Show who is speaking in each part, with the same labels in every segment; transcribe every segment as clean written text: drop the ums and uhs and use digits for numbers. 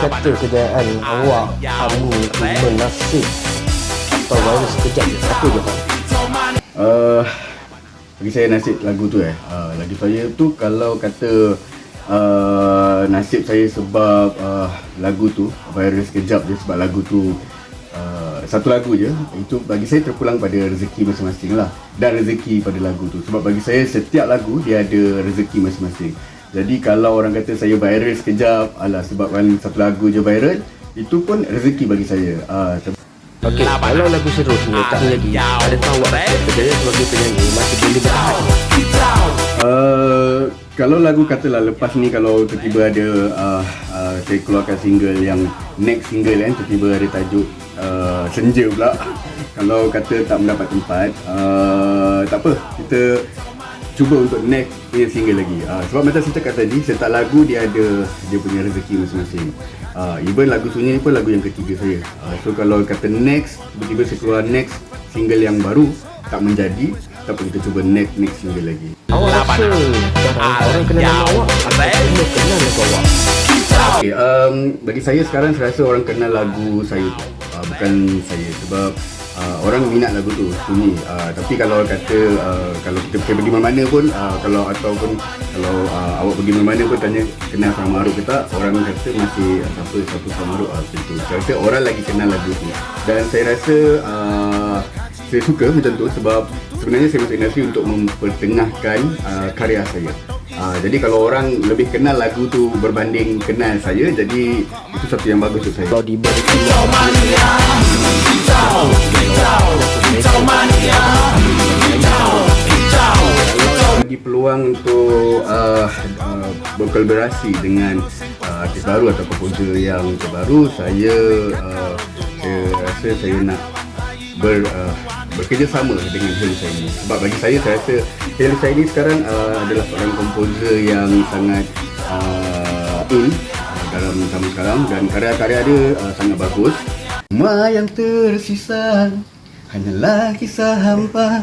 Speaker 1: kata kejayaan awak hari ni itu menasib atau virus sekejap je? Apa je bang?
Speaker 2: Bagi saya nasib lagu tu lagu saya tu kalau kata nasib saya sebab lagu tu virus sekejap je, sebab lagu tu satu lagu je, itu bagi saya terpulang pada rezeki masing-masing lah, dan rezeki pada lagu tu. Sebab bagi saya setiap lagu dia ada rezeki masing-masing. Jadi kalau orang kata saya viral sekejap, sebabkan satu lagu je viral, itu pun rezeki bagi saya.
Speaker 1: Okey, kalau lagu seterusnya tak menjadi, adakah awak berjaya sebagai penyanyi masih boleh bertahan?
Speaker 2: Kalau lagu katalah lepas ni, kalau tiba-tiba ada saya keluarkan single yang next single kan, tiba-tiba ada tajuk senja pula. Kalau kata tak mendapat tempat, tak apa, kita cuba untuk next punya single lagi. Sebab macam saya cakap tadi, setiap lagu dia ada dia punya rezeki masing-masing. Even lagu Sunyi ni pun lagu yang ketiga saya. So kalau kata next, tiba-tiba saya keluar next single yang baru tak menjadi, tak apa, kita cuba next single lagi.
Speaker 1: Awak rasa sekarang orang kenal nama awak atau semua kenal lagu awak?
Speaker 2: Okay, bagi saya sekarang saya rasa orang kenal lagu saya tu, bukan saya, sebab orang minat lagu tu Sunyi. Tapi kalau kata kalau kita pergi mana-mana pun, kalau awak pergi mana-mana pun tanya kenal Sama Maruk ke tak, orang kata masih siapa satu Sama Maruk, macam tu. Saya rasa orang lagi kenal lagu tu, dan saya rasa saya suka macam tu, sebab sebenarnya saya masuk industri untuk mempertengahkan karya saya. Jadi kalau orang lebih kenal lagu tu berbanding kenal saya, jadi itu satu yang bagus untuk saya.
Speaker 1: Kalau diberi
Speaker 2: bagi peluang untuk berkolaborasi dengan artis baru atau komposer yang terbaru, saya rasa saya nak bekerjasama dengan Heli Saini. Sebab bagi saya rasa Heli Saini sekarang adalah seorang komposer yang sangat in dalam zaman sekarang, dan karya-karya dia sangat bagus. Semua yang tersisa hanyalah kisah hampa.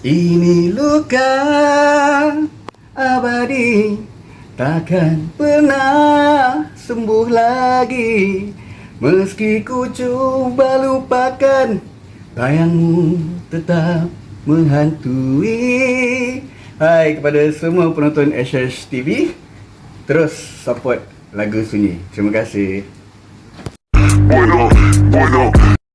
Speaker 2: Ini luka abadi, takkan pernah sembuh lagi. Meski ku cuba lupakan, bayangmu tetap menghantui. Hai kepada semua penonton SH TV, terus support lagu Sunyi. Terima kasih.